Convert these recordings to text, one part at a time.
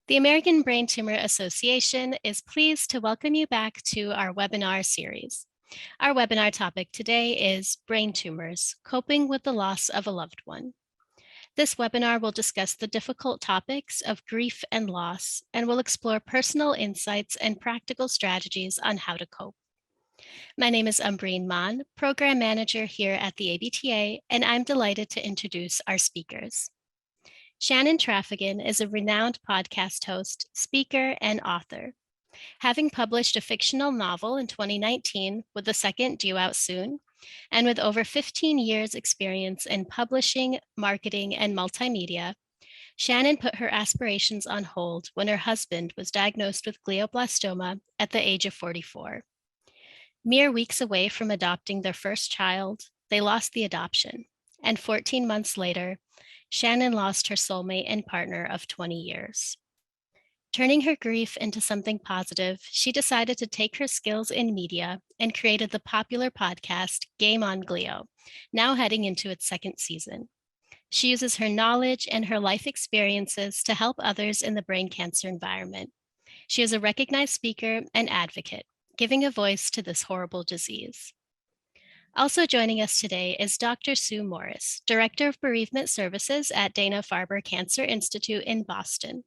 The American Brain Tumor Association is pleased to welcome you back to our webinar series. Our webinar topic today is Brain Tumors, Coping with the Loss of a Loved One. This webinar will discuss the difficult topics of grief and loss, and will explore personal insights and practical strategies on how to cope. My name is Umbreen Mann, Program Manager here at the ABTA, and I'm delighted to introduce our speakers. Shannon Traphagen is a renowned podcast host, speaker, and author. Having published a fictional novel in 2019 with the second due out soon, and with over 15 years experience in publishing, marketing, and multimedia, Shannon put her aspirations on hold when her husband was diagnosed with glioblastoma at the age of 44. Mere weeks away from adopting their first child, they lost the adoption, and 14 months later, Shannon lost her soulmate and partner of 20 years. Turning her grief into something positive, she decided to take her skills in media and created the popular podcast Game on Glio, now heading into its second season. She uses her knowledge and her life experiences to help others in the brain cancer environment. She is a recognized speaker and advocate, giving a voice to this horrible disease. Also joining us today is Dr. Sue Morris, Director of Bereavement Services at Dana-Farber Cancer Institute in Boston.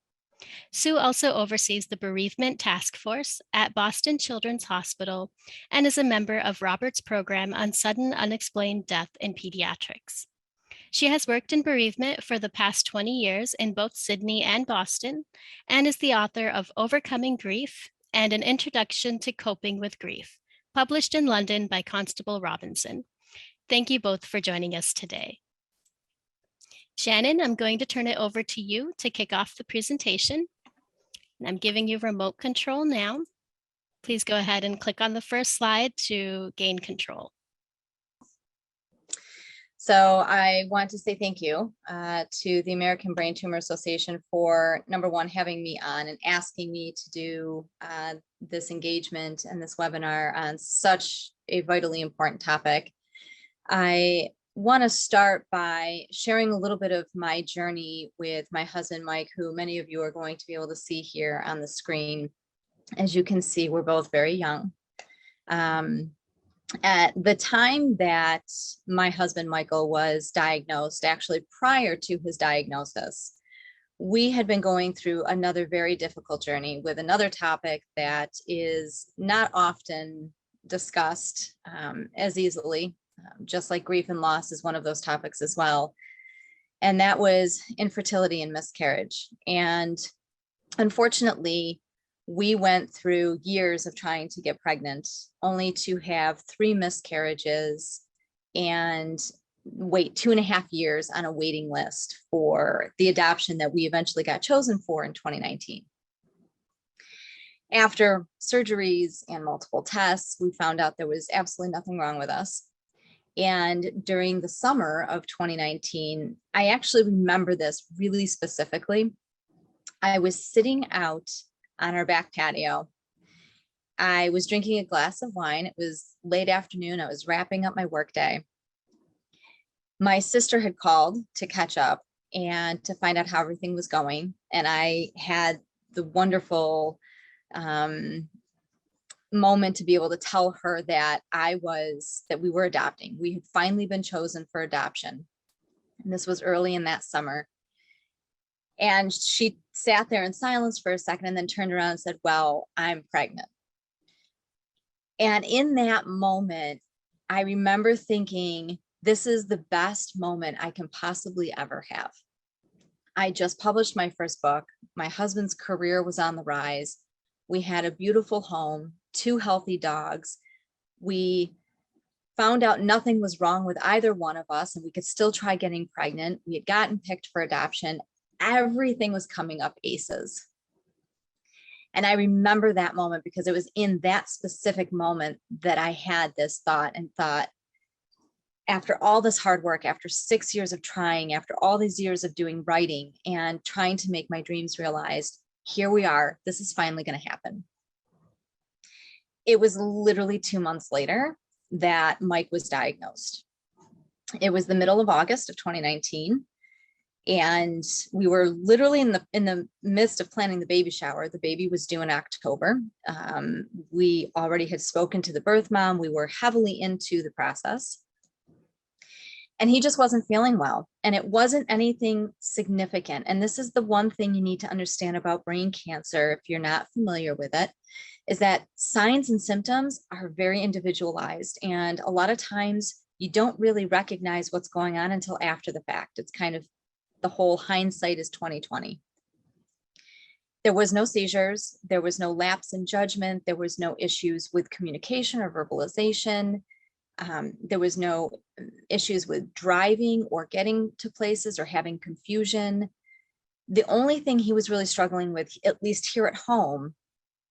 Sue also oversees the Bereavement Task Force at Boston Children's Hospital and is a member of Robert's program on sudden unexplained death in pediatrics. She has worked in bereavement for the past 20 years in both Sydney and Boston, and is the author of Overcoming Grief and An Introduction to Coping with Grief, published in London by Constable Robinson. Thank you both for joining us today. Shannon, I'm going to turn it over to you to kick off the presentation. And I'm giving you remote control now. Please go ahead and click on the first slide to gain control. So I want to say thank you to the American Brain Tumor Association for, number one, having me on and asking me to do this engagement and this webinar on such a vitally important topic. I want to start by sharing a little bit of my journey with my husband, Mike, who many of you are going to be able to see here on the screen. As you can see, we're both very young. At the time that my husband, Michael, was diagnosed, actually prior to his diagnosis, we had been going through another very difficult journey with another topic that is not often discussed as easily, just like grief and loss is one of those topics as well. And that was infertility and miscarriage. And unfortunately, we went through years of trying to get pregnant, only to have 3 miscarriages and wait 2.5 years on a waiting list for the adoption that we eventually got chosen for in 2019. After surgeries and multiple tests, we found out there was absolutely nothing wrong with us. And during the summer of 2019, I actually remember this really specifically. I was sitting out on our back patio. I was drinking a glass of wine. It was late afternoon. I was wrapping up my workday. My sister had called to catch up and to find out how everything was going. And I had the wonderful moment to be able to tell her that we were adopting. We had finally been chosen for adoption. And this was early in that summer. And she sat there in silence for a second and then turned around and said, "Well, I'm pregnant." And in that moment, I remember thinking, this is the best moment I can possibly ever have. I just published my first book. My husband's career was on the rise. We had a beautiful home, 2 healthy dogs. We found out nothing was wrong with either one of us, and we could still try getting pregnant. We had gotten picked for adoption. Everything was coming up aces. And I remember that moment because it was in that specific moment that I had this thought and thought, after all this hard work, after 6 years of trying, after all these years of doing writing and trying to make my dreams realized, here we are, this is finally going to happen. It was literally 2 months later that Mike was diagnosed. It was the middle of August of 2019. And we were literally in the midst of planning the baby shower. The baby was due in October. We already had spoken to the birth mom. We were heavily into the process. And he just wasn't feeling well. And it wasn't anything significant. And this is the one thing you need to understand about brain cancer, if you're not familiar with it, is that signs and symptoms are very individualized. And a lot of times you don't really recognize what's going on until after the fact. It's kind of the whole hindsight is 2020. There was no seizures. There was no lapse in judgment. There was no issues with communication or verbalization. There was no issues with driving or getting to places or having confusion. The only thing he was really struggling with, at least here at home,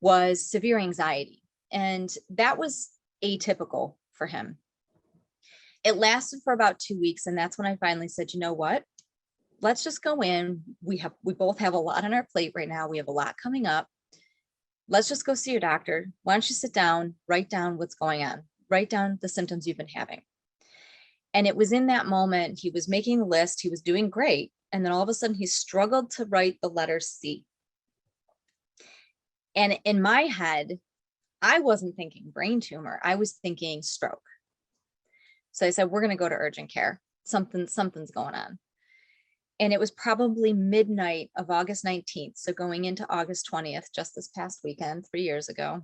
was severe anxiety. And that was atypical for him. It lasted for about 2 weeks. And that's when I finally said, you know what? Let's just go in. We both have a lot on our plate right now. We have a lot coming up. Let's just go see your doctor. Why don't you sit down, write down what's going on, write down the symptoms you've been having. And it was in that moment, he was making a list, he was doing great. And then all of a sudden he struggled to write the letter C. And in my head, I wasn't thinking brain tumor. I was thinking stroke. So I said, we're going to go to urgent care. Something's going on. And it was probably midnight of August 19th. So going into August 20th, just this past weekend, 3 years ago,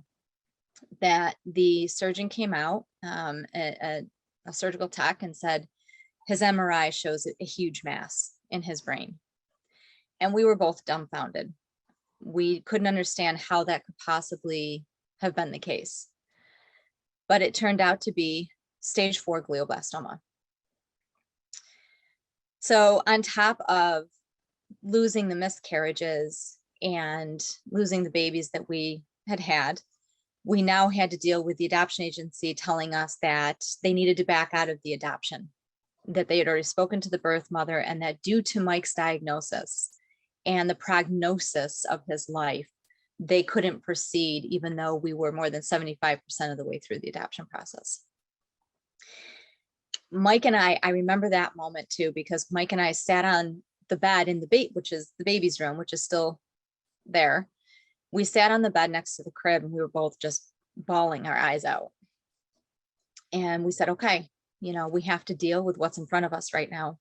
that the surgeon came out, a surgical tech, and said, his MRI shows a huge mass in his brain. And we were both dumbfounded. We couldn't understand how that could possibly have been the case. But it turned out to be stage 4 glioblastoma. So on top of losing the miscarriages and losing the babies that we had, we now had to deal with the adoption agency telling us that they needed to back out of the adoption, that they had already spoken to the birth mother, and that due to Mike's diagnosis and the prognosis of his life, they couldn't proceed, even though we were more than 75% of the way through the adoption process. Mike and I remember that moment too, because Mike and I sat on the bed in which is the baby's room, which is still there. We sat on the bed next to the crib and we were both just bawling our eyes out. And we said, okay, we have to deal with what's in front of us right now.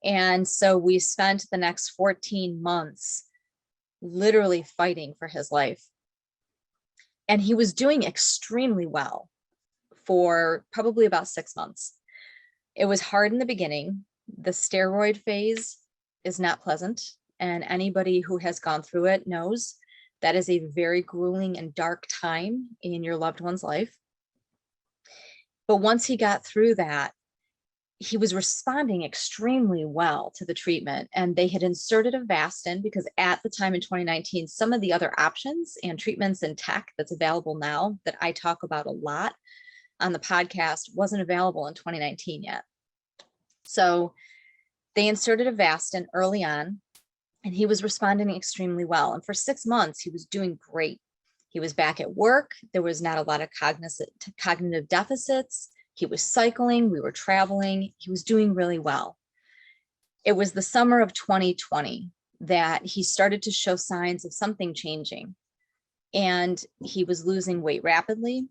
And so we spent the next 14 months literally fighting for his life. And he was doing extremely well for probably about 6 months. It was hard in the beginning. The steroid phase is not pleasant. And anybody who has gone through it knows that is a very grueling and dark time in your loved one's life. But once he got through that, he was responding extremely well to the treatment. And they had inserted Avastin because at the time in 2019, some of the other options and treatments and tech that's available now that I talk about a lot on the podcast wasn't available in 2019 yet. So they inserted Avastin early on, and he was responding extremely well. And for 6 months, he was doing great. He was back at work. There was not a lot of cognitive deficits. He was cycling. We were traveling. He was doing really well. It was the summer of 2020 that he started to show signs of something changing. And he was losing weight rapidly.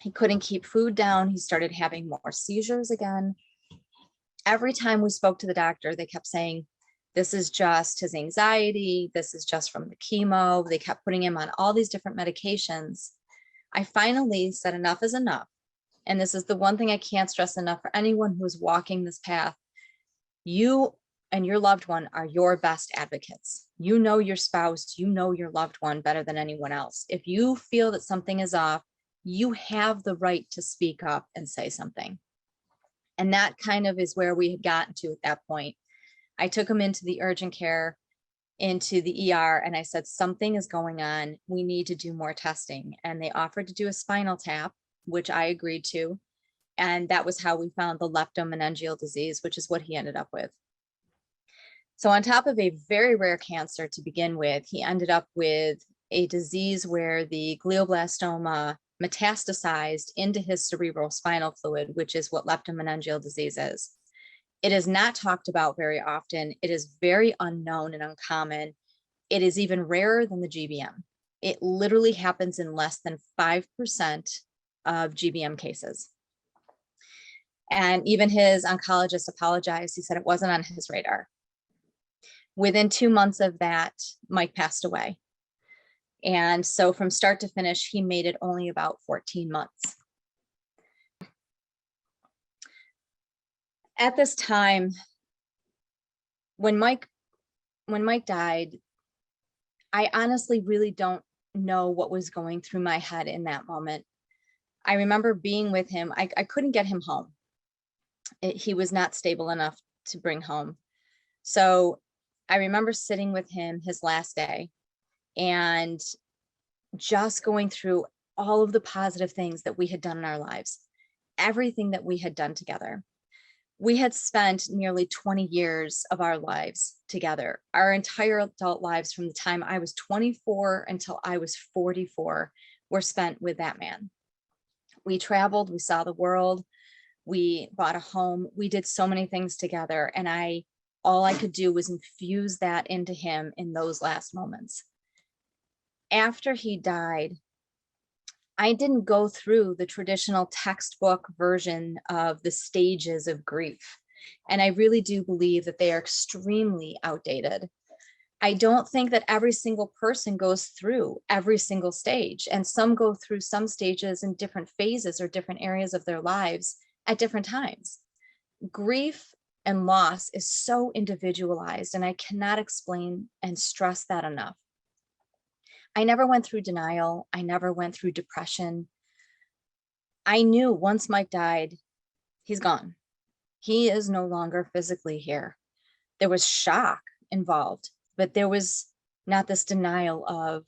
He couldn't keep food down. He started having more seizures again. Every time we spoke to the doctor, they kept saying, this is just his anxiety. This is just from the chemo. They kept putting him on all these different medications. I finally said, enough is enough. And this is the one thing I can't stress enough for anyone who is walking this path. You and your loved one are your best advocates. You know your spouse, you know your loved one better than anyone else. If you feel that something is off, you have the right to speak up and say something. And that kind of is where we had gotten to at that point. I took him into the urgent care, into the ER, and I said, something is going on. We need to do more testing. And they offered to do a spinal tap, which I agreed to. And that was how we found the leptomeningeal disease, which is what he ended up with. So on top of a very rare cancer to begin with, he ended up with a disease where the glioblastoma metastasized into his cerebral spinal fluid, which is what leptomeningeal disease is. It is not talked about very often. It is very unknown and uncommon. It is even rarer than the GBM. It literally happens in less than 5% of GBM cases. And even his oncologist apologized. He said it wasn't on his radar. Within 2 months of that, Mike passed away. And so from start to finish, he made it only about 14 months. At this time, when Mike died, I honestly really don't know what was going through my head in that moment. I remember being with him. I couldn't get him home. He was not stable enough to bring home. So I remember sitting with him his last day and just going through all of the positive things that we had done in our lives, everything that we had done together. We had spent nearly 20 years of our lives together. Our entire adult lives, from the time I was 24 until I was 44, were spent with that man. We traveled, we saw the world, we bought a home, we did so many things together. And all I could do was infuse that into him in those last moments. After he died, I didn't go through the traditional textbook version of the stages of grief. And I really do believe that they are extremely outdated. I don't think that every single person goes through every single stage, and some go through some stages in different phases or different areas of their lives at different times. Grief and loss is so individualized, and I cannot explain and stress that enough. I never went through denial. I never went through depression. I knew once Mike died, he's gone. He is no longer physically here. There was shock involved, but there was not this denial of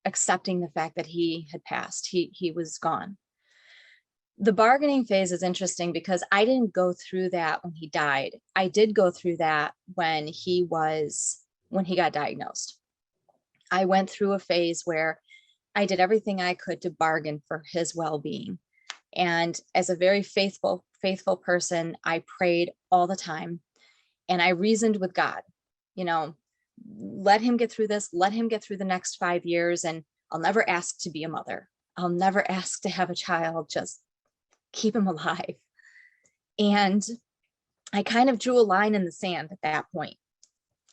accepting the fact that he had passed. He was gone. The bargaining phase is interesting because I didn't go through that when he died. I did go through that when he got diagnosed. I went through a phase where I did everything I could to bargain for his well-being. And as a very faithful person, I prayed all the time. And I reasoned with God, let him get through this, let him get through the next 5 years. And I'll never ask to be a mother. I'll never ask to have a child, just keep him alive. And I kind of drew a line in the sand at that point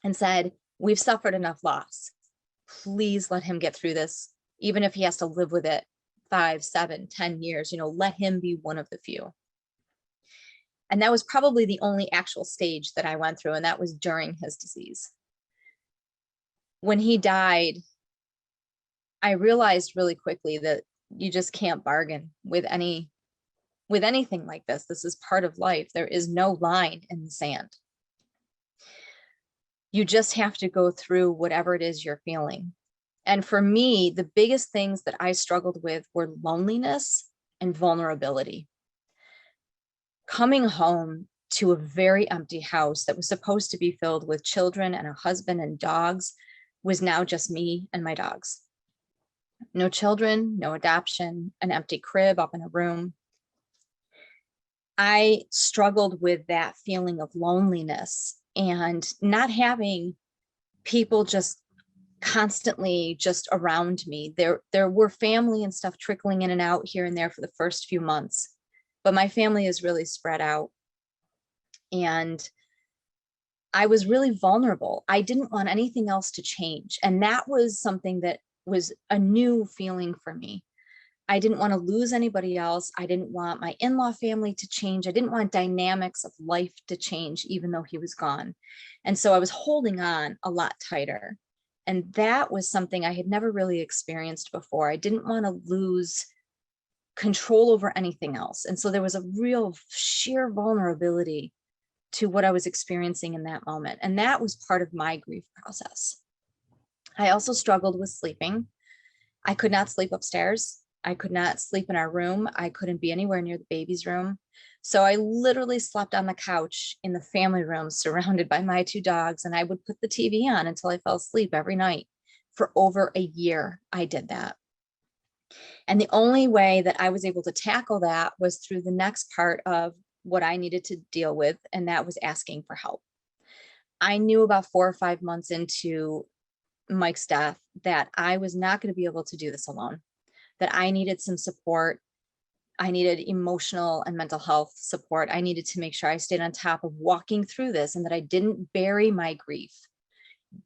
and said, we've suffered enough loss. Please let him get through this, even if he has to live with it 5, 7, 10 years, let him be one of the few. And that was probably the only actual stage that I went through, and that was during his disease. When he died, I realized really quickly that you just can't bargain with anything like this. This is part of life. There is no line in the sand. You just have to go through whatever it is you're feeling. And for me, the biggest things that I struggled with were loneliness and vulnerability. Coming home to a very empty house that was supposed to be filled with children and a husband and dogs was now just me and my dogs. No children, no adoption, an empty crib up in a room. I struggled with that feeling of loneliness and not having people just constantly just around me. There were family and stuff trickling in and out here and there for the first few months, but my family is really spread out. And I was really vulnerable. I didn't want anything else to change. And that was something that was a new feeling for me. I didn't want to lose anybody else. I didn't want my in-law family to change. I didn't want dynamics of life to change, even though he was gone. And so I was holding on a lot tighter. And that was something I had never really experienced before. I didn't want to lose control over anything else. And so there was a real sheer vulnerability to what I was experiencing in that moment. And that was part of my grief process. I also struggled with sleeping. I could not sleep upstairs. I could not sleep in our room. I couldn't be anywhere near the baby's room. So I literally slept on the couch in the family room, surrounded by my 2 dogs. And I would put the TV on until I fell asleep every night. For over a year, I did that. And the only way that I was able to tackle that was through the next part of what I needed to deal with, and that was asking for help. I knew about 4 or 5 months into Mike's death that I was not going to be able to do this alone, that I needed some support. I needed emotional and mental health support. I needed to make sure I stayed on top of walking through this and that I didn't bury my grief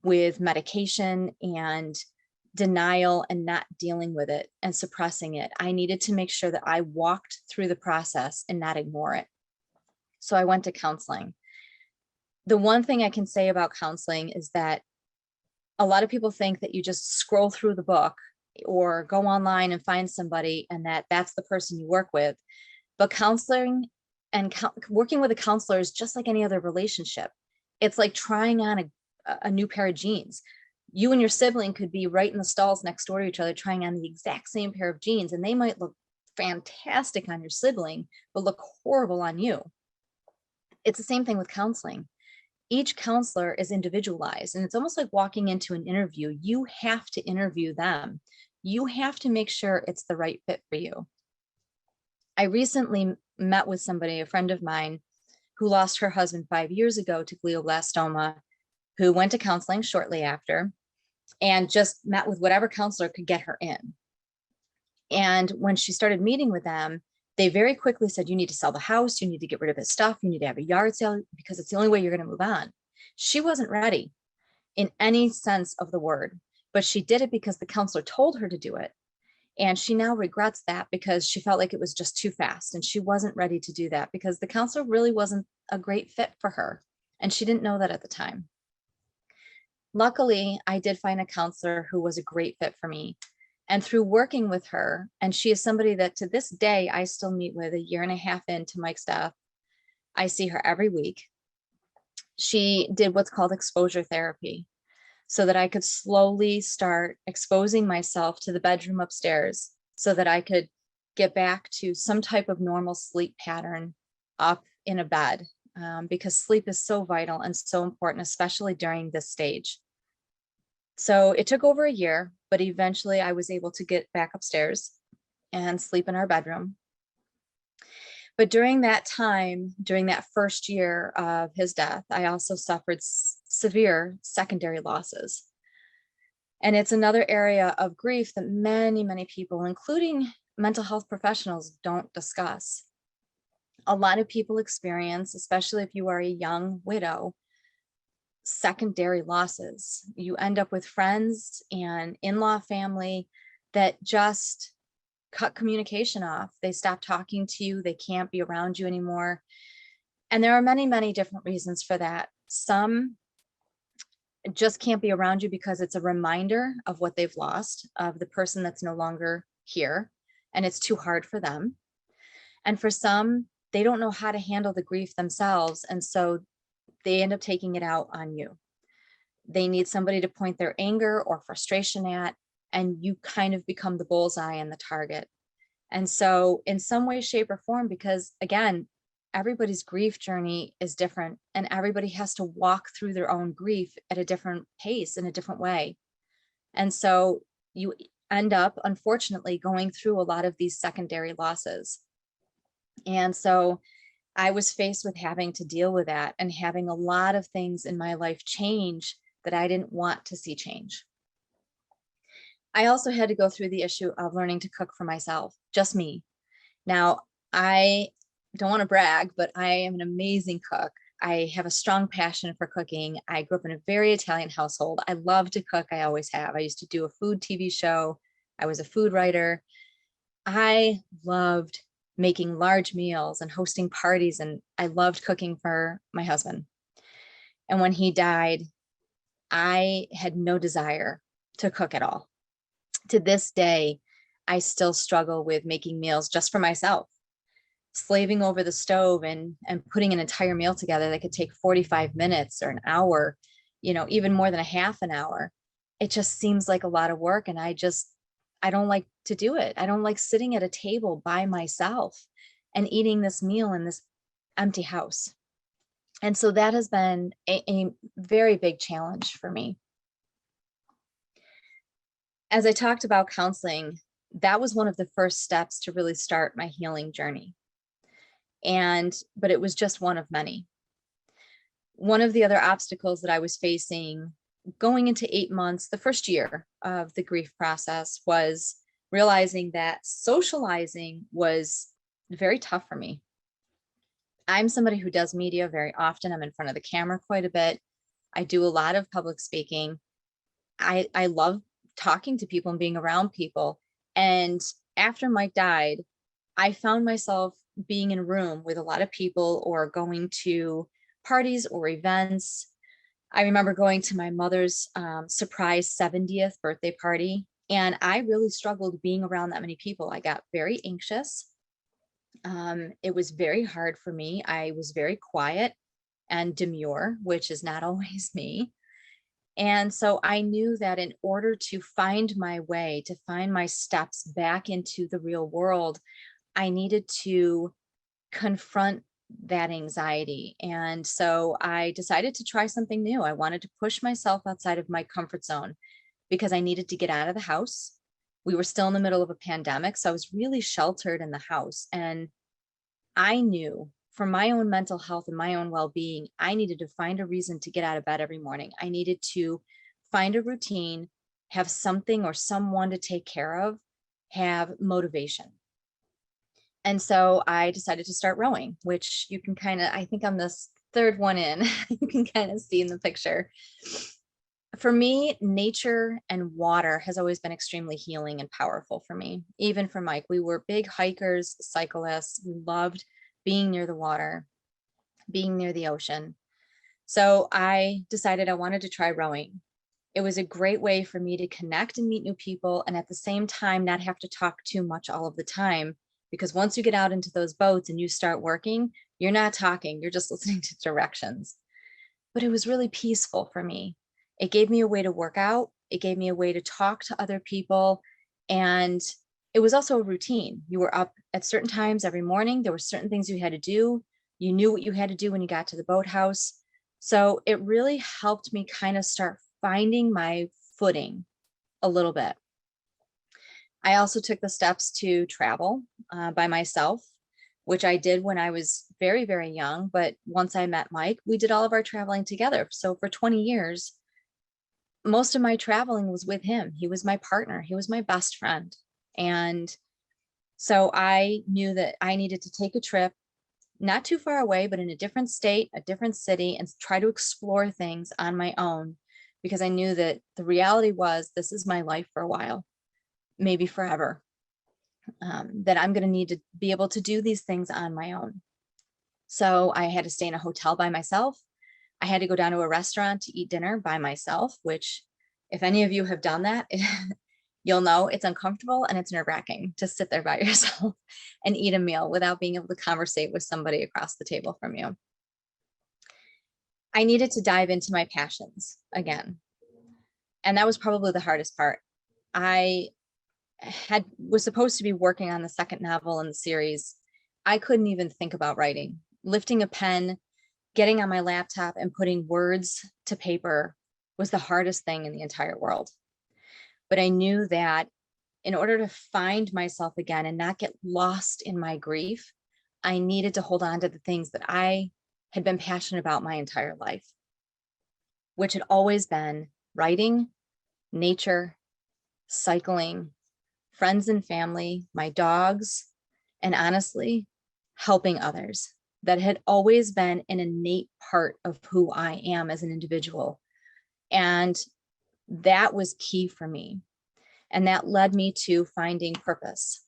with medication and denial and not dealing with it and suppressing it. I needed to make sure that I walked through the process and not ignore it. So I went to counseling. The one thing I can say about counseling is that a lot of people think that you just scroll through the book or go online and find somebody and that's the person you work with. But counseling and working with a counselor is just like any other relationship. It's like trying on a new pair of jeans. You and your sibling could be right in the stalls next door to each other trying on the exact same pair of jeans, and they might look fantastic on your sibling, but look horrible on you. It's the same thing with counseling. Each counselor is individualized, and it's almost like walking into an interview. You have to interview them. You have to make sure it's the right fit for you. I recently met with somebody, a friend of mine, who lost her husband 5 years ago to glioblastoma, who went to counseling shortly after and just met with whatever counselor could get her in. And when she started meeting with them, they very quickly said, you need to sell the house, you need to get rid of his stuff, you need to have a yard sale because it's the only way you're going to move on. She wasn't ready in any sense of the word, but she did it because the counselor told her to do it. And she now regrets that because she felt like it was just too fast and she wasn't ready to do that because the counselor really wasn't a great fit for her. And she didn't know that at the time. Luckily, I did find a counselor who was a great fit for me. And through working with her, and she is somebody that to this day, I still meet with a year and a half into Mike's death. I see her every week. She did what's called exposure therapy so that I could slowly start exposing myself to the bedroom upstairs so that I could get back to some type of normal sleep pattern up in a bed, because sleep is so vital and so important, especially during this stage. So it took over a year, but eventually I was able to get back upstairs and sleep in our bedroom. But during that time, during that first year of his death, I also suffered severe secondary losses. And it's another area of grief that many, many people, including mental health professionals, don't discuss. A lot of people experience, especially if you are a young widow, secondary losses. You end up with friends and in-law family that just cut communication off. They stop talking to you. They can't be around you anymore. And there are many, many different reasons for that. Some just can't be around you because it's a reminder of what they've lost, of the person that's no longer here, and it's too hard for them. And for some, they don't know how to handle the grief themselves, and so they end up taking it out on you. They need somebody to point their anger or frustration at, and you kind of become the bullseye and the target. And so in some way, shape, or form, because again, everybody's grief journey is different and everybody has to walk through their own grief at a different pace in a different way. And so you end up, unfortunately, going through a lot of these secondary losses. And so I was faced with having to deal with that and having a lot of things in my life change that I didn't want to see change. I also had to go through the issue of learning to cook for myself, just me. Now, I don't want to brag, but I am an amazing cook. I have a strong passion for cooking. I grew up in a very Italian household. I love to cook. I always have. I used to do a food TV show. I was a food writer. I loved making large meals and hosting parties, and I loved cooking for my husband. And when he died, I had no desire to cook at all. To this day, I still struggle with making meals just for myself. Slaving over the stove and putting an entire meal together that could take 45 minutes or an hour, even more than a half an hour. It just seems like a lot of work. And I don't like to do it. I don't like sitting at a table by myself and eating this meal in this empty house. And so that has been a very big challenge for me. As I talked about counseling, that was one of the first steps to really start my healing journey. But it was just one of many. One of the other obstacles that I was facing going into 8 months, the first year of the grief process, was realizing that socializing was very tough for me. I'm somebody who does media very often. I'm in front of the camera quite a bit. I do a lot of public speaking. I love talking to people and being around people. And after Mike died, I found myself being in a room with a lot of people or going to parties or events. I remember going to my mother's surprise 70th birthday party, and I really struggled being around that many people. I got very anxious. It was very hard for me. I was very quiet and demure, which is not always me. And so I knew that in order to find my way, to find my steps back into the real world, I needed to confront that anxiety. And so I decided to try something new. I wanted to push myself outside of my comfort zone because I needed to get out of the house. We were still in the middle of a pandemic, so I was really sheltered in the house. And I knew for my own mental health and my own well-being, I needed to find a reason to get out of bed every morning. I needed to find a routine, have something or someone to take care of, have motivation. And so I decided to start rowing, which you can kind of, I think I'm this third one in, you can kind of see in the picture. For me, nature and water has always been extremely healing and powerful for me. Even for Mike, we were big hikers, cyclists. We loved being near the water, being near the ocean. So I decided I wanted to try rowing. It was a great way for me to connect and meet new people, and at the same time, not have to talk too much all of the time. Because once you get out into those boats and you start working, you're not talking, you're just listening to directions. But it was really peaceful for me. It gave me a way to work out. It gave me a way to talk to other people. And it was also a routine. You were up at certain times every morning. There were certain things you had to do. You knew what you had to do when you got to the boathouse. So it really helped me kind of start finding my footing a little bit. I also took the steps to travel by myself, which I did when I was very, very young. But once I met Mike, we did all of our traveling together. So for 20 years, most of my traveling was with him. He was my partner. He was my best friend. And so I knew that I needed to take a trip, not too far away, but in a different state, a different city, and try to explore things on my own, because I knew that the reality was this is my life for a while, maybe forever, that I'm going to need to be able to do these things on my own. So I had to stay in a hotel by myself. I had to go down to a restaurant to eat dinner by myself, which if any of you have done that, you'll know it's uncomfortable and it's nerve-wracking to sit there by yourself and eat a meal without being able to conversate with somebody across the table from you. I needed to dive into my passions again. And that was probably the hardest part. I was supposed to be working on the second novel in the series. I couldn't even think about writing. Lifting a pen, getting on my laptop and putting words to paper was the hardest thing in the entire world. But I knew that in order to find myself again and not get lost in my grief, I needed to hold on to the things that I had been passionate about my entire life, which had always been writing, nature, cycling, friends and family, my dogs, and honestly, helping others. That had always been an innate part of who I am as an individual. And that was key for me. And that led me to finding purpose.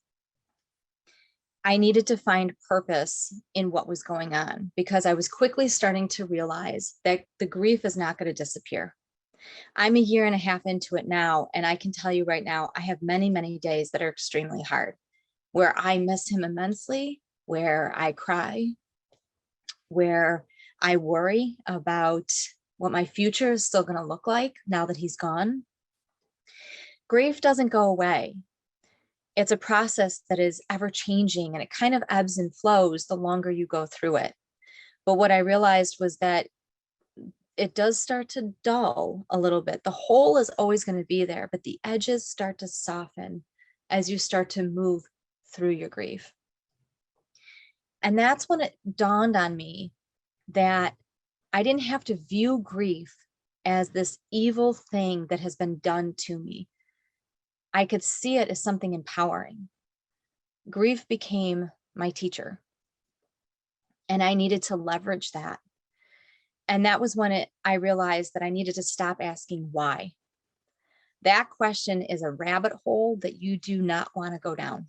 I needed to find purpose in what was going on because I was quickly starting to realize that the grief is not going to disappear. I'm a year and a half into it now, and I can tell you right now, I have many, many days that are extremely hard, where I miss him immensely, where I cry, where I worry about what my future is still going to look like now that he's gone. Grief doesn't go away. It's a process that is ever changing, and it kind of ebbs and flows the longer you go through it. But what I realized was that it does start to dull a little bit. The hole is always going to be there, but the edges start to soften as you start to move through your grief. And that's when it dawned on me that I didn't have to view grief as this evil thing that has been done to me. I could see it as something empowering. Grief became my teacher, and I needed to leverage that. And that was when I realized that I needed to stop asking why. That question is a rabbit hole that you do not want to go down,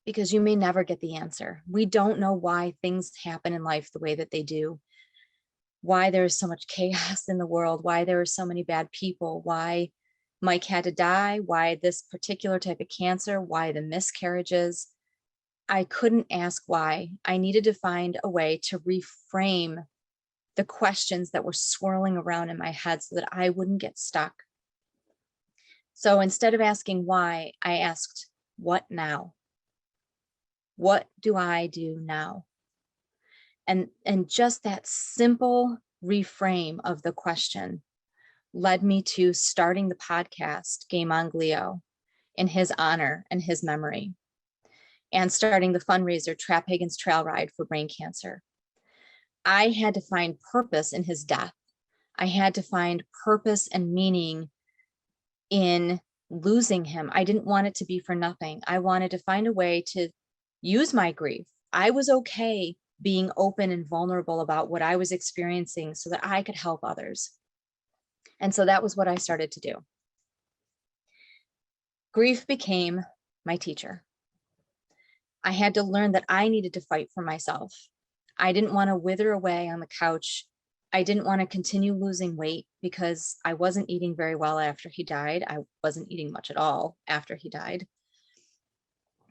because you may never get the answer. We don't know why things happen in life the way that they do, why there's so much chaos in the world, why there are so many bad people, why Mike had to die, why this particular type of cancer, why the miscarriages. I couldn't ask why. I needed to find a way to reframe the questions that were swirling around in my head so that I wouldn't get stuck. So instead of asking why, I asked, what now? What do I do now? And just that simple reframe of the question led me to starting the podcast Game on Glio in his honor and his memory, and starting the fundraiser Traphagen's Trail Ride for brain cancer. I had to find purpose in his death. I had to find purpose and meaning in losing him. I didn't want it to be for nothing. I wanted to find a way to use my grief. I was okay being open and vulnerable about what I was experiencing so that I could help others. And so that was what I started to do. Grief became my teacher. I had to learn that I needed to fight for myself. I didn't want to wither away on the couch. I didn't want to continue losing weight because I wasn't eating very well after he died. I wasn't eating much at all after he died.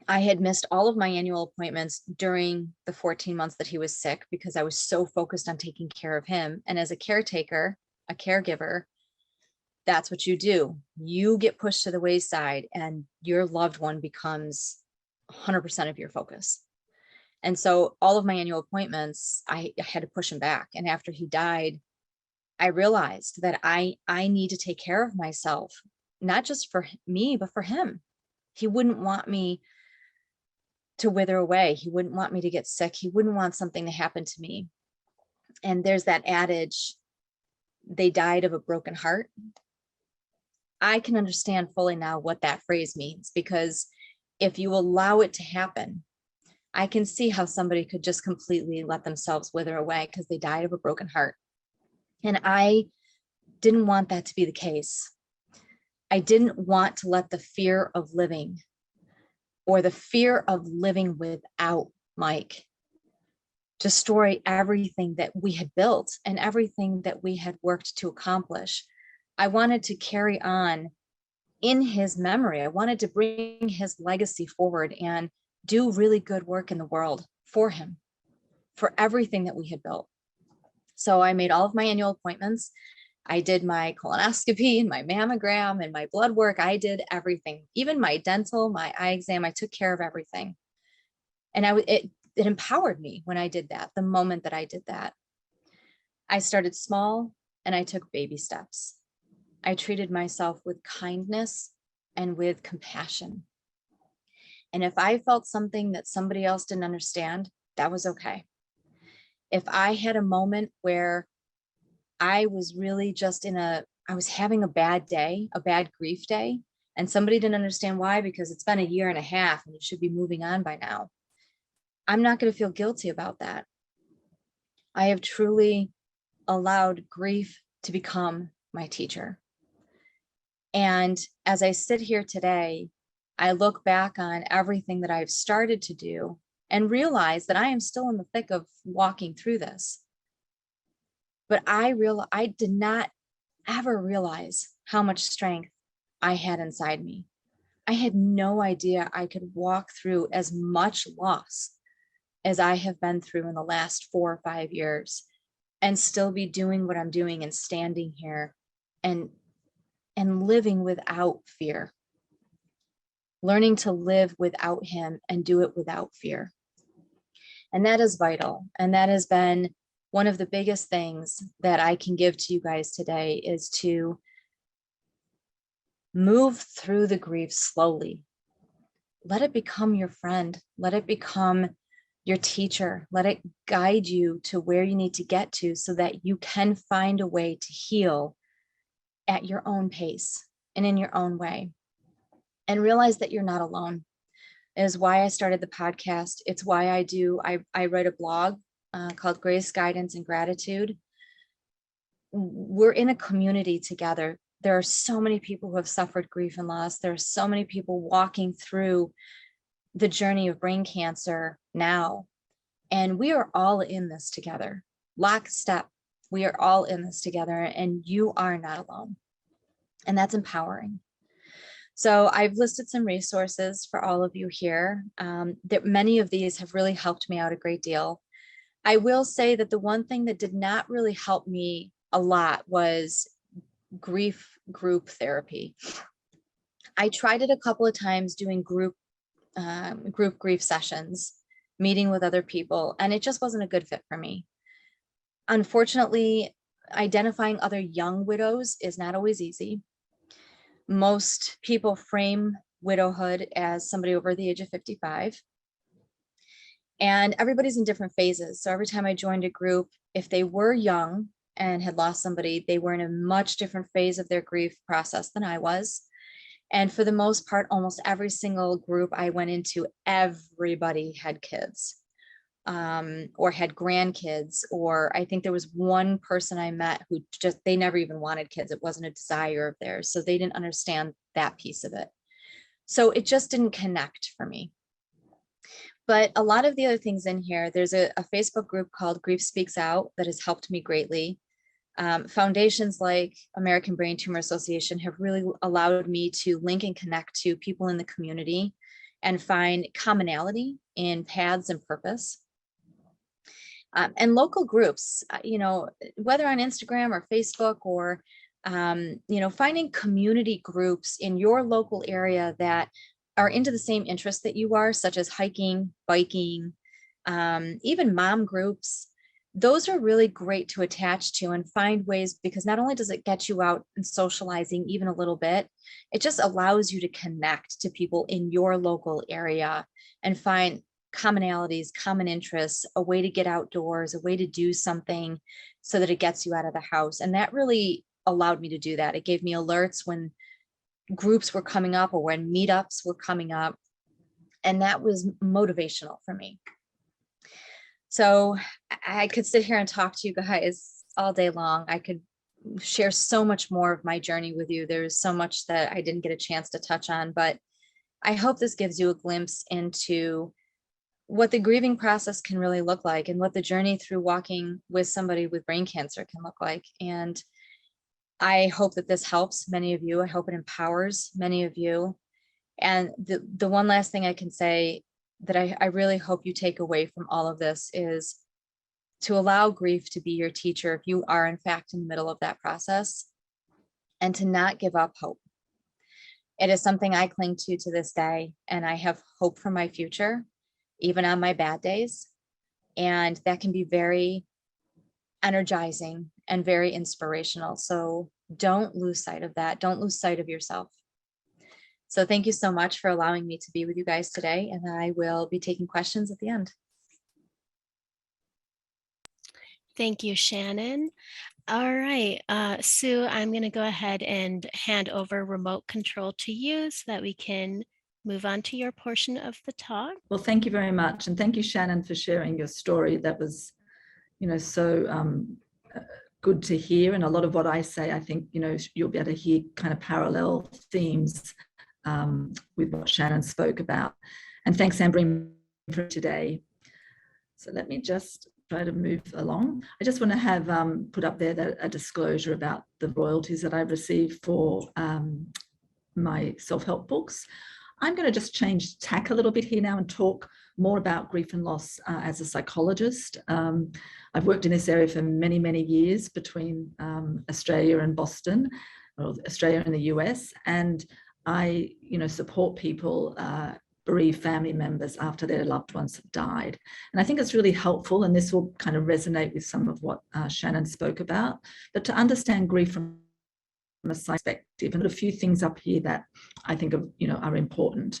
I had missed all of my annual appointments during the 14 months that he was sick because I was so focused on taking care of him. And as a caretaker, a caregiver, that's what you do. You get pushed to the wayside and your loved one becomes 100% of your focus. And so all of my annual appointments, I had to push him back. And after he died, I realized that I need to take care of myself, not just for me, but for him. He wouldn't want me to wither away. He wouldn't want me to get sick. He wouldn't want something to happen to me. And there's that adage, they died of a broken heart. I can understand fully now what that phrase means, because if you allow it to happen, I can see how somebody could just completely let themselves wither away because they died of a broken heart. And I didn't want that to be the case. I didn't want to let the fear of living or the fear of living without Mike destroy everything that we had built and everything that we had worked to accomplish. I wanted to carry on in his memory. I wanted to bring his legacy forward and do really good work in the world for him, for everything that we had built. So I made all of my annual appointments. I did my colonoscopy and my mammogram and my blood work. I did everything, even my dental, my eye exam. I took care of everything. And it empowered me when I did that, the moment that I did that. I started small and I took baby steps. I treated myself with kindness and with compassion. And if I felt something that somebody else didn't understand, that was okay. If I had a moment where I was really just I was having a bad day, a bad grief day, and somebody didn't understand why, because it's been a year and a half and you should be moving on by now, I'm not going to feel guilty about that. I have truly allowed grief to become my teacher. And as I sit here today, I look back on everything that I've started to do and realize that I am still in the thick of walking through this. But I did not ever realize how much strength I had inside me. I had no idea I could walk through as much loss as I have been through in the last 4 or 5 years and still be doing what I'm doing and standing here and living without fear. Learning to live without him and do it without fear. And that is vital. And that has been one of the biggest things that I can give to you guys today, is to move through the grief slowly. Let it become your friend. Let it become your teacher. Let it guide you to where you need to get to so that you can find a way to heal at your own pace and in your own way. And realize that you're not alone. It is why I started the podcast. It's why I write a blog called Grace, Guidance, and Gratitude. We're in a community together. There are so many people who have suffered grief and loss. There are so many people walking through the journey of brain cancer now. And we are all in this together, lockstep. We are all in this together, and you are not alone. And that's empowering. So I've listed some resources for all of you here. That many of these have really helped me out a great deal. I will say that the one thing that did not really help me a lot was grief group therapy. I tried it a couple of times doing group grief sessions, meeting with other people, and it just wasn't a good fit for me. Unfortunately, identifying other young widows is not always easy. Most people frame widowhood as somebody over the age of 55. And everybody's in different phases. So every time I joined a group, if they were young and had lost somebody, they were in a much different phase of their grief process than I was. And for the most part, almost every single group I went into, everybody had kids or had grandkids. Or I think there was one person I met who just, they never even wanted kids. It wasn't a desire of theirs. So they didn't understand that piece of it. So it just didn't connect for me. But a lot of the other things in here, there's a Facebook group called Grief Speaks Out that has helped me greatly. Foundations like American Brain Tumor Association have really allowed me to link and connect to people in the community and find commonality in paths and purpose. And local groups, whether on Instagram or Facebook or, finding community groups in your local area that are into the same interests that you are, such as hiking, biking, even mom groups. Those are really great to attach to and find ways, because not only does it get you out and socializing even a little bit, it just allows you to connect to people in your local area and find commonalities, common interests, a way to get outdoors, a way to do something so that it gets you out of the house. And that really allowed me to do that. It gave me alerts when groups were coming up or when meetups were coming up. And that was motivational for me. So I could sit here and talk to you guys all day long. I could share so much more of my journey with you. There's so much that I didn't get a chance to touch on, but I hope this gives you a glimpse into what the grieving process can really look like and what the journey through walking with somebody with brain cancer can look like. And I hope that this helps many of you. I hope it empowers many of you. And the one last thing I can say that I really hope you take away from all of this is to allow grief to be your teacher if you are in fact in the middle of that process, and to not give up hope. It is something I cling to this day, and I have hope for my future, even on my bad days. And that can be very energizing and very inspirational. So don't lose sight of that. Don't lose sight of yourself. So thank you so much for allowing me to be with you guys today. And I will be taking questions at the end. Thank you, Shannon. All right, Sue, I'm going to go ahead and hand over remote control to you so that we can move on to your portion of the talk. Well, thank you very much. And thank you, Shannon, for sharing your story. That was, so good to hear. And a lot of what I say, I think, you'll be able to hear kind of parallel themes with what Shannon spoke about. And thanks, Amber, for today. So let me just try to move along. I just want to have put up there a disclosure about the royalties that I've received for my self-help books. I'm going to just change tack a little bit here now and talk more about grief and loss as a psychologist. I've worked in this area for many, many years between Australia and Boston, or Australia and the US, and I, support people, bereaved family members after their loved ones have died. And I think it's really helpful, and this will kind of resonate with some of what Shannon spoke about, but to understand grief from a perspective, and a few things up here that I think are important.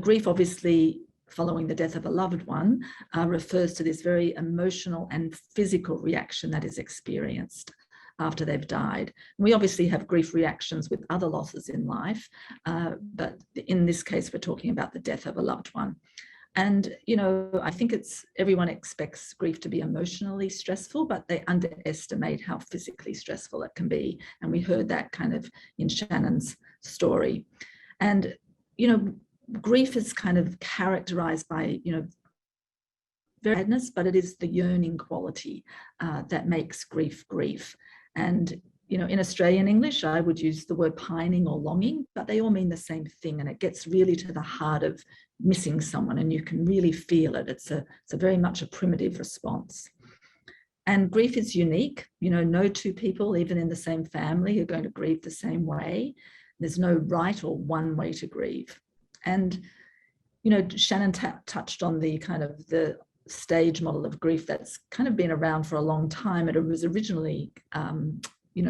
Grief obviously following the death of a loved one refers to this very emotional and physical reaction that is experienced after they've died. We obviously have grief reactions with other losses in life, but in this case, we're talking about the death of a loved one. And, I think everyone expects grief to be emotionally stressful, but they underestimate how physically stressful it can be. And we heard that kind of in Shannon's story. And, grief is kind of characterized by, very sadness, but it is the yearning quality that makes grief grief. And, in Australian English, I would use the word pining or longing, but they all mean the same thing. And it gets really to the heart of missing someone, and you can really feel it. It's a very much a primitive response. And grief is unique. No two people, even in the same family, are going to grieve the same way. There's no right or one way to grieve. And, Shannon touched on the kind of the stage model of grief that's kind of been around for a long time. It was originally,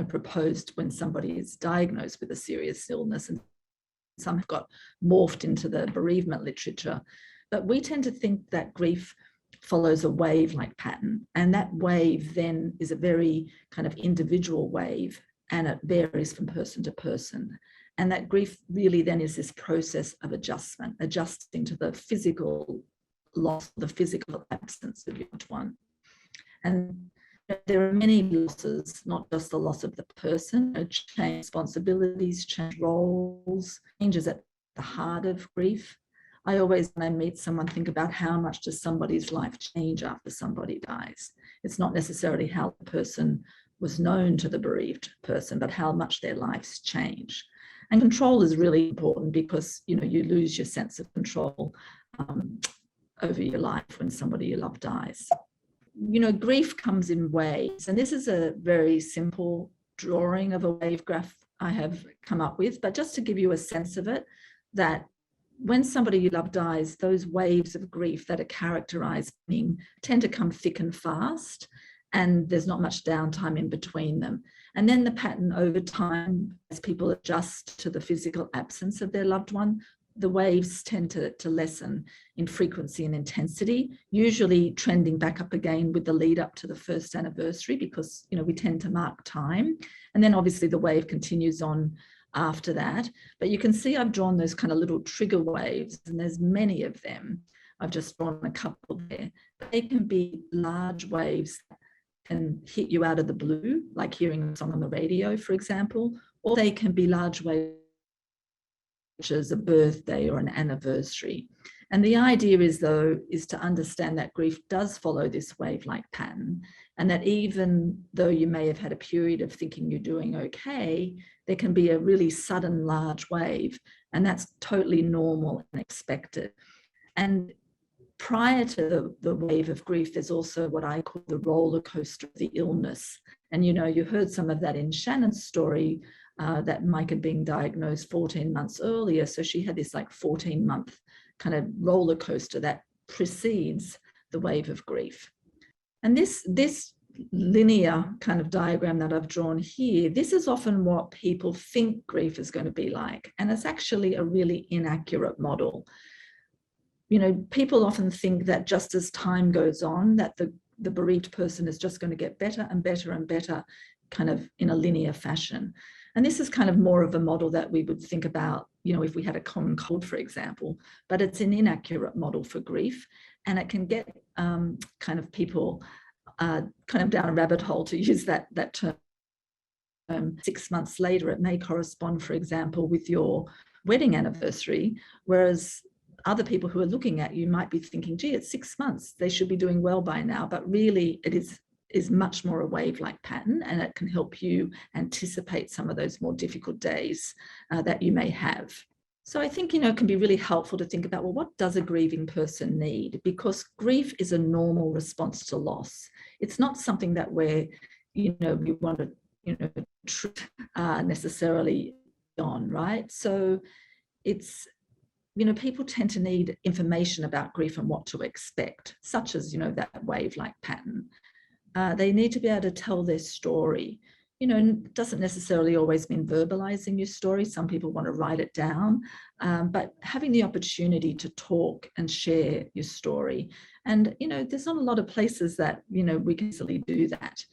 proposed when somebody is diagnosed with a serious illness, and some have got morphed into the bereavement literature. But we tend to think that grief follows a wave-like pattern, and that wave then is a very kind of individual wave, and it varies from person to person. And that grief really then is this process of adjusting to the physical loss, the physical absence of your loved one. And there are many losses, not just the loss of the person, change responsibilities, change roles, changes at the heart of grief. I always, when I meet someone, think about how much does somebody's life change after somebody dies. It's not necessarily how the person was known to the bereaved person, but how much their lives change. And control is really important because, you lose your sense of control over your life when somebody you love dies. Grief comes in waves, and this is a very simple drawing of a wave graph I have come up with, but just to give you a sense of it, that when somebody you love dies, those waves of grief that are characterizing tend to come thick and fast, and there's not much downtime in between them. And then the pattern over time, as people adjust to the physical absence of their loved one, the waves tend to lessen in frequency and intensity, usually trending back up again with the lead up to the first anniversary, because we tend to mark time. And then obviously the wave continues on after that. But you can see I've drawn those kind of little trigger waves, and there's many of them. I've just drawn a couple there. They can be large waves that can hit you out of the blue, like hearing a song on the radio, for example, or they can be large waves such as a birthday or an anniversary. And the idea is to understand that grief does follow this wave-like pattern, and that even though you may have had a period of thinking you're doing okay, there can be a really sudden large wave, and that's totally normal and expected. And prior to the wave of grief, there's also what I call the roller coaster of the illness. And you heard some of that in Shannon's story, that Mike had been diagnosed 14 months earlier. So she had this 14-month kind of roller coaster that precedes the wave of grief. And this linear kind of diagram that I've drawn here, this is often what people think grief is going to be like. And it's actually a really inaccurate model. People often think that just as time goes on, that the bereaved person is just going to get better and better and better, kind of in a linear fashion. And this is kind of more of a model that we would think about, if we had a common cold, for example, but it's an inaccurate model for grief. And it can get kind of people kind of down a rabbit hole, to use that term. 6 months later, it may correspond, for example, with your wedding anniversary, whereas other people who are looking at you might be thinking, gee, it's 6 months, they should be doing well by now. But really, it is much more a wave-like pattern, and it can help you anticipate some of those more difficult days that you may have. So I think, it can be really helpful to think about, well, what does a grieving person need? Because grief is a normal response to loss. It's not something that we want to necessarily on, right? So it's, people tend to need information about grief and what to expect, such as, that wave-like pattern. They need to be able to tell their story. you know, doesn't necessarily always mean verbalizing your story. Some people want to write it down, but having the opportunity to talk and share your story. And, you know, there's not a lot of places that, you know, we can easily do that.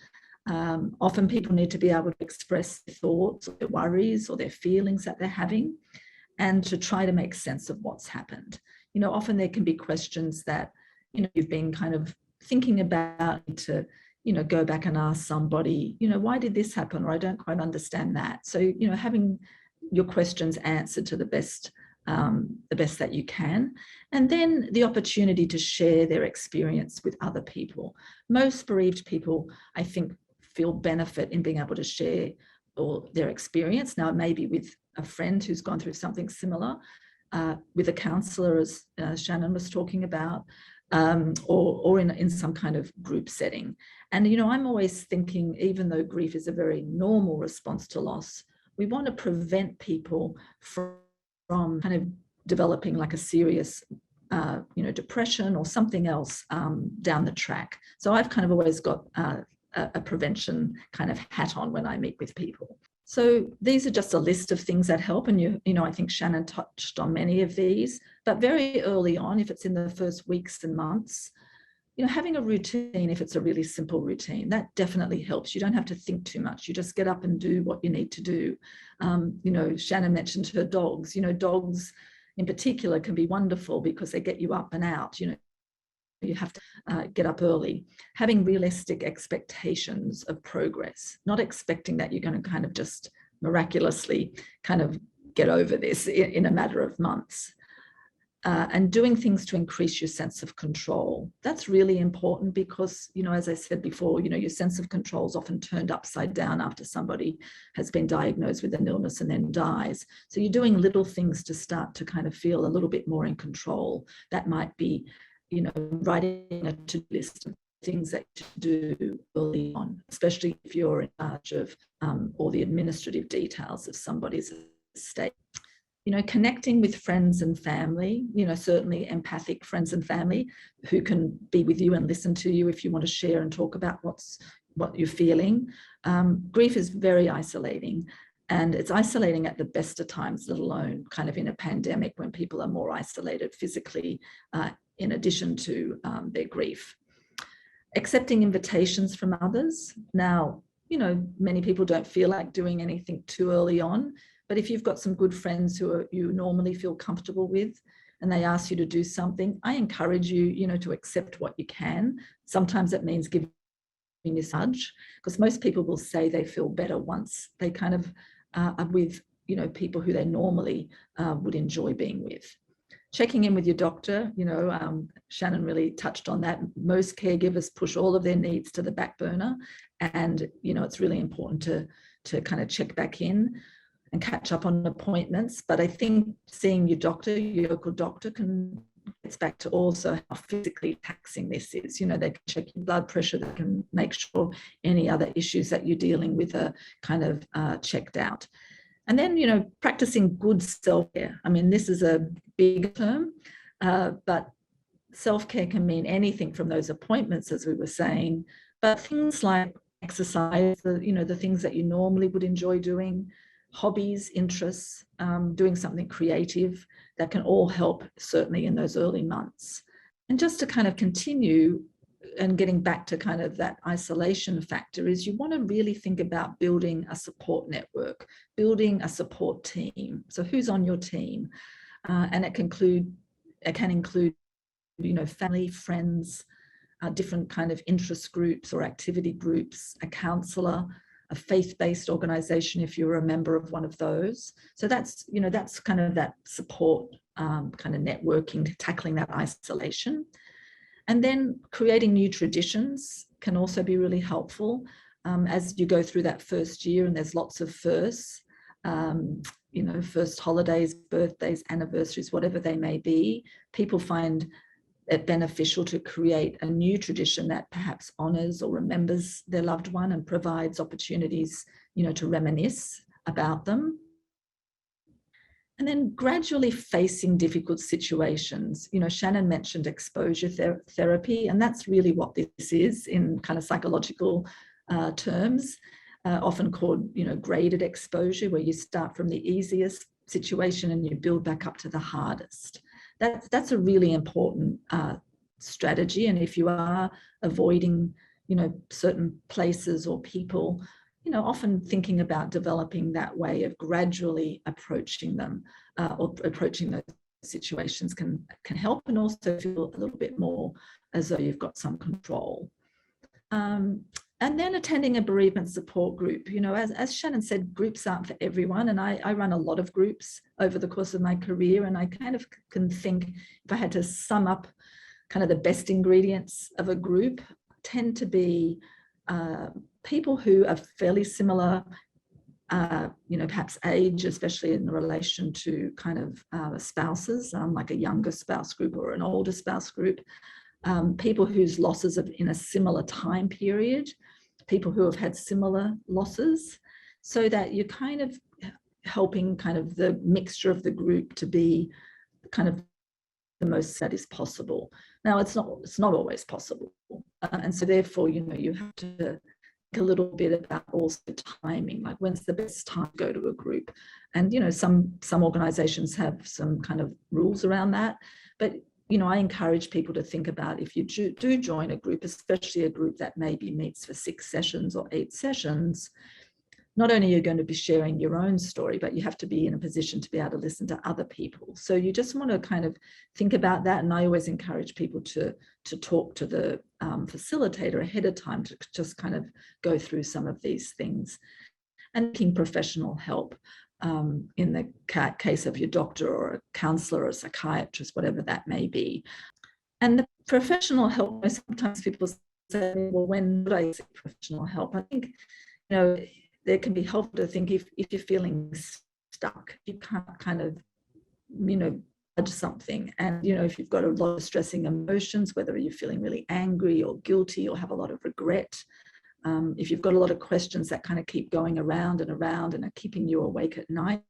Often people need to be able to express their thoughts or their worries or their feelings that they're having, and to try to make sense of what's happened. You know, often there can be questions that, you know, you've been kind of thinking about, to, you know, go back and ask somebody, you know, why did this happen? Or I don't quite understand that. So, you know, having your questions answered to the best that you can. And then the opportunity to share their experience with other people. Most bereaved people, I think, feel benefit in being able to share or their experience. Now, maybe with a friend who's gone through something similar, with a counsellor, as Shannon was talking about, or in some kind of group setting. And, you know, I'm always thinking, even though grief is a very normal response to loss, we want to prevent people from kind of developing like a serious, you know, depression or something else down the track. So I've kind of always got a prevention kind of hat on when I meet with people. So these are just a list of things that help. And, you know, I think Shannon touched on many of these, but very early on, if it's in the first weeks and months, you know, having a routine, if it's a really simple routine, that definitely helps. You don't have to think too much. You just get up and do what you need to do. You know, Shannon mentioned her dogs. You know, dogs in particular can be wonderful because they get you up and out. You know, you have to get up early. Having realistic expectations of progress, not expecting that you're going to kind of just miraculously kind of get over this in a matter of months. And doing things to increase your sense of control. That's really important because, you know, as I said before, you know, your sense of control is often turned upside down after somebody has been diagnosed with an illness and then dies. So you're doing little things to start to kind of feel a little bit more in control. That might be, you know, writing a to-do list of things that you should do early on, especially if you're in charge of all the administrative details of somebody's estate. You know, connecting with friends and family, you know, certainly empathic friends and family who can be with you and listen to you if you want to share and talk about what you're feeling. Grief is very isolating, and it's isolating at the best of times, let alone kind of in a pandemic when people are more isolated physically, in addition to their grief. Accepting invitations from others. Now, you know, many people don't feel like doing anything too early on, but if you've got some good friends who you normally feel comfortable with and they ask you to do something, I encourage you, you know, to accept what you can. Sometimes it means giving a nudge, because most people will say they feel better once they kind of are with, you know, people who they normally would enjoy being with. Checking in with your doctor, you know, Shannon really touched on that. Most caregivers push all of their needs to the back burner, and, you know, it's really important to kind of check back in and catch up on appointments. But I think seeing your doctor, your local doctor, gets back to also how physically taxing this is. You know, they can check your blood pressure, they can make sure any other issues that you're dealing with are kind of checked out. And then, you know, practicing good self-care. I mean, this is a big term, but self-care can mean anything from those appointments, as we were saying, but things like exercise, you know, the things that you normally would enjoy doing, hobbies, interests, doing something creative, that can all help certainly in those early months. And just to kind of continue and getting back to kind of that isolation factor, is you want to really think about building a support network, building a support team. So who's on your team? And it can include, you know, family, friends, different kind of interest groups or activity groups, a counsellor, a faith-based organization if you're a member of one of those. So that's, you know, that's kind of that support kind of networking, tackling that isolation. And then creating new traditions can also be really helpful as you go through that first year, and there's lots of firsts, you know, first holidays, birthdays, anniversaries, whatever they may be. People find it beneficial to create a new tradition that perhaps honors or remembers their loved one and provides opportunities, you know, to reminisce about them. And then gradually facing difficult situations. You know, Shannon mentioned exposure therapy, and that's really what this is in kind of psychological terms. often called, graded exposure, where you start from the easiest situation and you build back up to the hardest. That's a really important strategy. And if you are avoiding, certain places or people, often thinking about developing that way of gradually approaching them or approaching those situations can help, and also feel a little bit more as though you've got some control. And then attending a bereavement support group. As Shannon said, groups aren't for everyone. And I run a lot of groups over the course of my career. And I kind of can think, if I had to sum up kind of the best ingredients of a group, tend to be people who are fairly similar, perhaps age, especially in relation to kind of spouses, like a younger spouse group or an older spouse group. People whose losses are in a similar time period, people who have had similar losses, so that you're kind of helping kind of the mixture of the group to be kind of the most that is possible. Now, it's not always possible. And so therefore, you have to think a little bit about also timing, like when's the best time to go to a group. And, some organizations have some kind of rules around that, but I encourage people to think about, if you do join a group, especially a group that maybe meets for 6 sessions or 8 sessions, not only are you going to be sharing your own story, but you have to be in a position to be able to listen to other people. So you just want to kind of think about that. And I always encourage people to talk to the facilitator ahead of time to just kind of go through some of these things. And seeking professional help. In the case of your doctor or a counselor or a psychiatrist, whatever that may be. And the professional help, sometimes people say, well, when would I seek professional help? I think, there can be helpful to think if you're feeling stuck, you can't kind of, judge something. And, if you've got a lot of stressing emotions, whether you're feeling really angry or guilty or have a lot of regret, if you've got a lot of questions that kind of keep going around and around and are keeping you awake at night,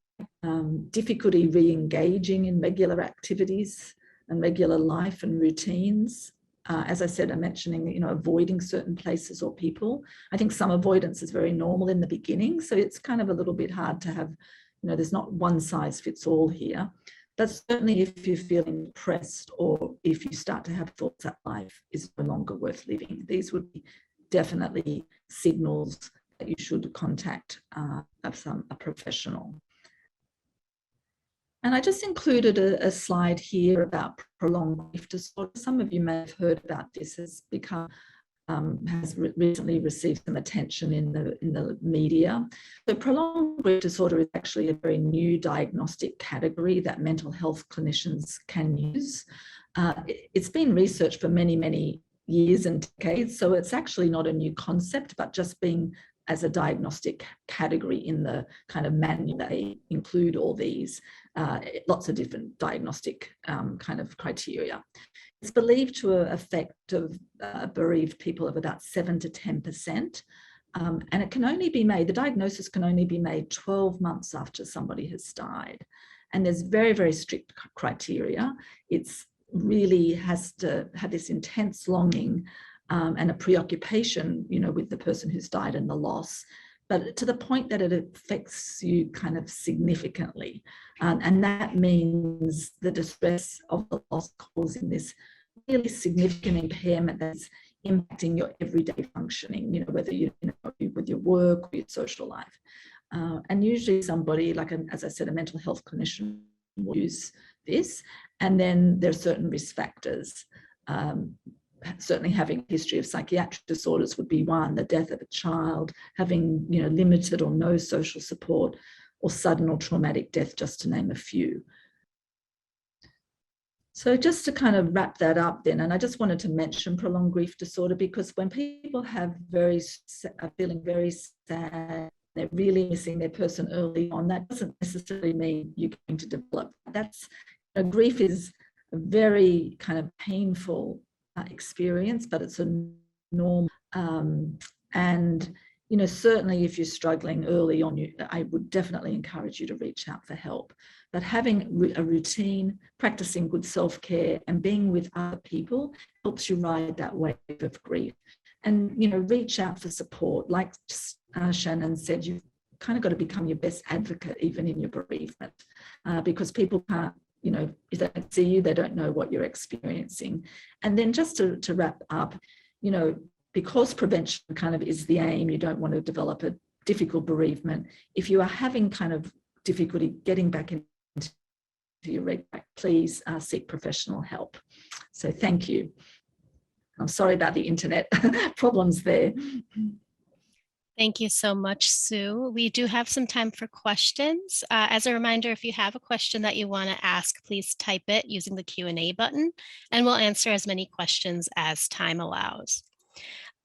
difficulty re-engaging in regular activities and regular life and routines. As I said, I'm mentioning, avoiding certain places or people. I think some avoidance is very normal in the beginning. So it's kind of a little bit hard to have, there's not one size fits all here. But certainly if you're feeling depressed or if you start to have thoughts that life is no longer worth living, these would be definitely signals that you should contact a professional. And I just included a slide here about prolonged grief disorder. Some of you may have heard about this. Has recently received some attention in the media. So prolonged grief disorder is actually a very new diagnostic category that mental health clinicians can use. It's been researched for many, many years and decades. So it's actually not a new concept, but just being as a diagnostic category in the kind of manual, they include all these, lots of different diagnostic kind of criteria. It's believed to affect bereaved people of about 7 to 10%. And it can only be made, the diagnosis can only be made 12 months after somebody has died. And there's very, very strict criteria. It's really has to have this intense longing and a preoccupation, with the person who's died and the loss, but to the point that it affects you kind of significantly. And that means the distress of the loss causing this really significant impairment that's impacting your everyday functioning, whether with your work or your social life. And usually somebody, as I said, a mental health clinician will use this. And then there are certain risk factors. Certainly having a history of psychiatric disorders would be one, the death of a child, having limited or no social support, or sudden or traumatic death, just to name a few. So just to kind of wrap that up then, and I just wanted to mention prolonged grief disorder, because when people are feeling very sad, they're really missing their person early on, that doesn't necessarily mean you're going to develop. Grief is a very kind of painful experience, but it's a normal. And certainly if you're struggling early on, I would definitely encourage you to reach out for help. But having a routine, practicing good self-care, and being with other people helps you ride that wave of grief. And reach out for support, like just Shannon said, you've kind of got to become your best advocate, even in your bereavement, because people can't, you know, if they don't see you, they don't know what you're experiencing. And then just to wrap up, you know, because prevention kind of is the aim, you don't want to develop a difficult bereavement. If you are having kind of difficulty getting back into your reg, please seek professional help. So thank you. I'm sorry about the internet problems there. Thank you so much, Sue. We do have some time for questions. As a reminder, if you have a question that you want to ask, please type it using the Q&A button, and we'll answer as many questions as time allows.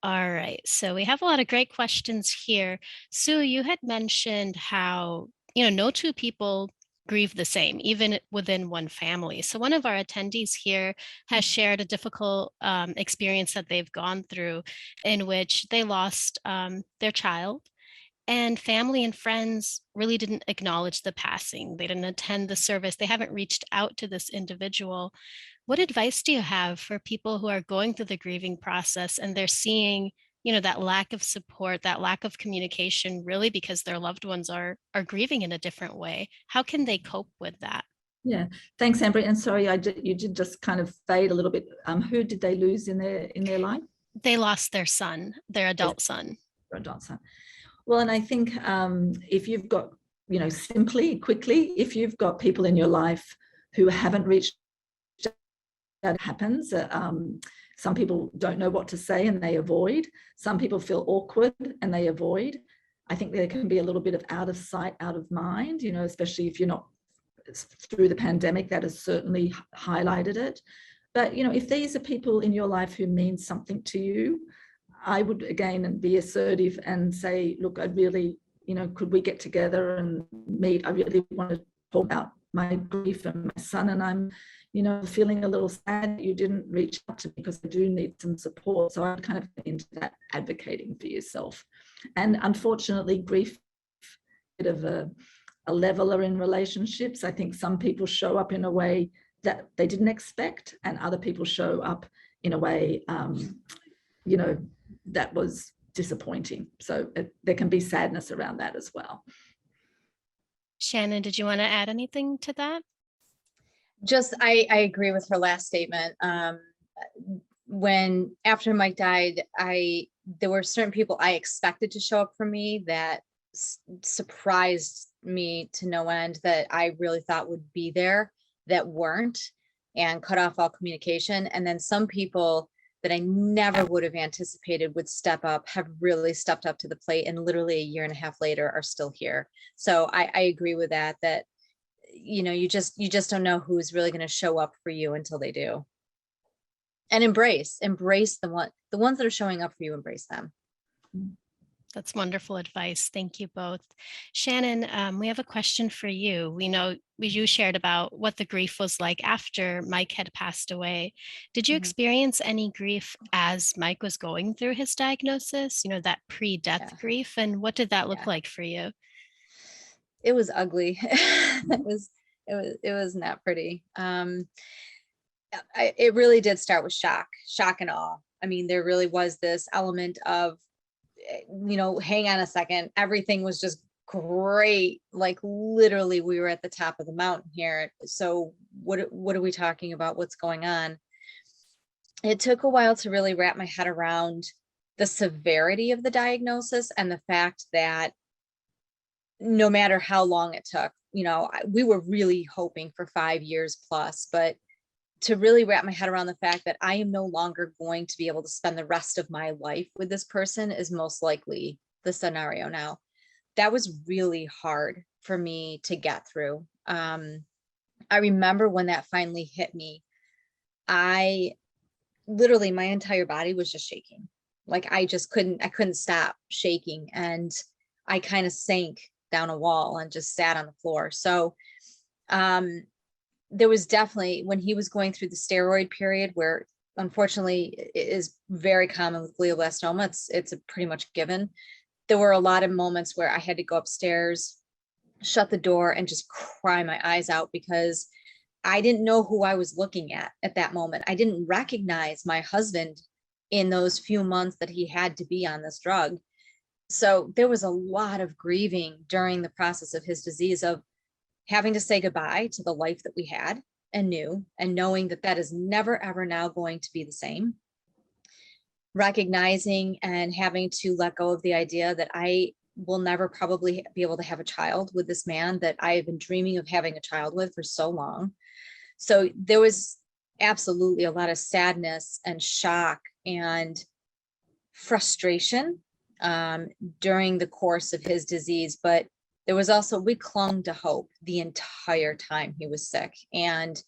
All right, so we have a lot of great questions here. Sue, you had mentioned how, you know, no two people grieve the same, even within one family. So one of our attendees here has shared a difficult experience that they've gone through, in which they lost their child, and family and friends really didn't acknowledge the passing. They didn't attend the service. They haven't reached out to this individual. What advice do you have for people who are going through the grieving process and they're seeing, you know, that lack of support, that lack of communication, really because their loved ones are grieving in a different way? How can they cope with that? Yeah, thanks, Amber. And sorry, you did just kind of fade a little bit. Who did they lose in their life? They lost their son, their adult son. Their adult son. Well, and I think if you've got, you know, quickly, if you've got people in your life who haven't reached, that happens. Some people don't know what to say and they avoid. Some people feel awkward and they avoid. I think there can be a little bit of out of sight, out of mind, you know, especially if you're not through the pandemic. That has certainly highlighted it. But, you know, if these are people in your life who mean something to you, I would, again, be assertive and say, look, I'd really, you know, could we get together and meet? I really want to talk about my grief and my son, and I'm, you know, feeling a little sad that you didn't reach out to me because I do need some support. So I'm kind of into that advocating for yourself. And unfortunately, grief is a bit of a leveler in relationships. I think some people show up in a way that they didn't expect, and other people show up in a way, you know, that was disappointing. So there can be sadness around that as well. Shannon, did you want to add anything to that? Just, I agree with her last statement. When after Mike died, there were certain people I expected to show up for me that surprised me to no end, that I really thought would be there, that weren't, and cut off all communication. And then some people that I never would have anticipated would step up, have really stepped up to the plate, and literally a year and a half later are still here. So I agree with that, you know, you just don't know who's really going to show up for you until they do. And embrace the ones that are showing up for you, embrace them. That's wonderful advice. Thank you both. Shannon, we have a question for you. We know you shared about what the grief was like after Mike had passed away. Did you experience any grief as Mike was going through his diagnosis, you know, that pre-death grief? And what did that look like for you? It was ugly. It was not pretty. It really did start with shock and awe. I mean, there really was this element of, you know, hang on a second, everything was just great. Like literally we were at the top of the mountain here. So what are we talking about? What's going on? It took a while to really wrap my head around the severity of the diagnosis and the fact that no matter how long it took, you know, we were really hoping for 5 years plus, but to really wrap my head around the fact that I am no longer going to be able to spend the rest of my life with this person is most likely the scenario now. That was really hard for me to get through. I remember when that finally hit me, I literally, my entire body was just shaking. Like I couldn't stop shaking. And I kind of sank down a wall and just sat on the floor. So, there was definitely, when he was going through the steroid period, where unfortunately it is very common with glioblastoma, it's a pretty much given. There were a lot of moments where I had to go upstairs, shut the door, and just cry my eyes out because I didn't know who I was looking at that moment. I didn't recognize my husband in those few months that he had to be on this drug. So there was a lot of grieving during the process of his disease, of having to say goodbye to the life that we had and knew, and knowing that that is never, ever now going to be the same. Recognizing and having to let go of the idea that I will never probably be able to have a child with this man that I have been dreaming of having a child with for so long. So there was absolutely a lot of sadness and shock and frustration during the course of his disease. But there was also, we clung to hope the entire time he was sick. And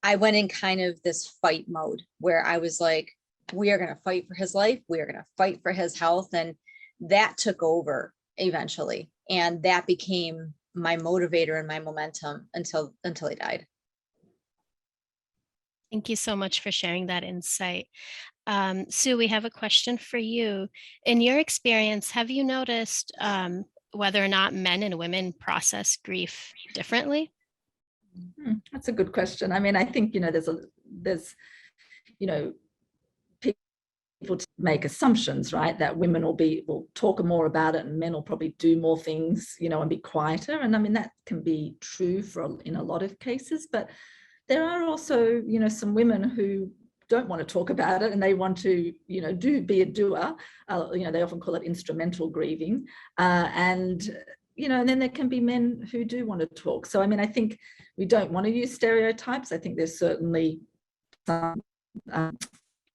I went in kind of this fight mode where I was like, we are going to fight for his life. We are going to fight for his health. And that took over eventually. And that became my motivator and my momentum until he died. Thank you so much for sharing that insight. Sue, we have a question for you. In your experience, have you noticed whether or not men and women process grief differently? That's a good question. I mean, I think, there's people make assumptions, right? That women will talk more about it and men will probably do more things, and be quieter. And I mean, that can be true in a lot of cases, but there are also, some women who don't want to talk about it and they want to, be a doer. They often call it instrumental grieving. And then there can be men who do want to talk. So, I mean, I think we don't want to use stereotypes. I think there's certainly some,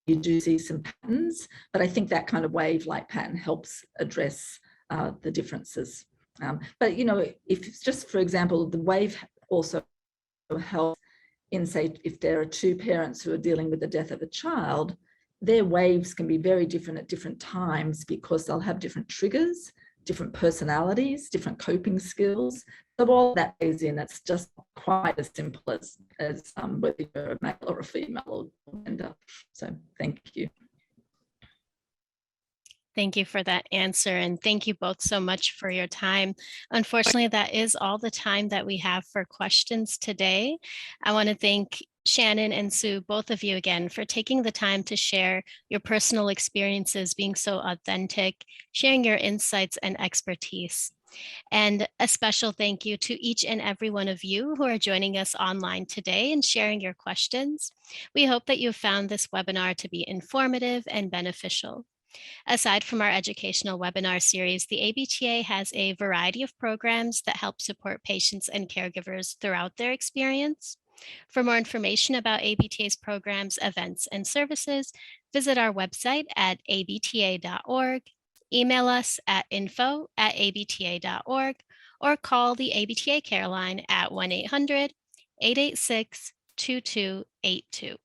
you do see some patterns, but I think that kind of wave-like pattern helps address the differences. But, if it's just, for example, the wave also helps in, say, if there are two parents who are dealing with the death of a child, their waves can be very different at different times because they'll have different triggers, different personalities, different coping skills. So all that plays in. It's just quite as simple as whether you're a male or a female or gender. So thank you. Thank you for that answer, and thank you both so much for your time. Unfortunately, that is all the time that we have for questions today. I want to thank Shannon and Sue, both of you again, for taking the time to share your personal experiences, being so authentic, sharing your insights and expertise. And a special thank you to each and every one of you who are joining us online today and sharing your questions. We hope that you found this webinar to be informative and beneficial. Aside from our educational webinar series, the ABTA has a variety of programs that help support patients and caregivers throughout their experience. For more information about ABTA's programs, events, and services, visit our website at abta.org, email us at info@abta.org, or call the ABTA Care Line at 1-800-886-2282.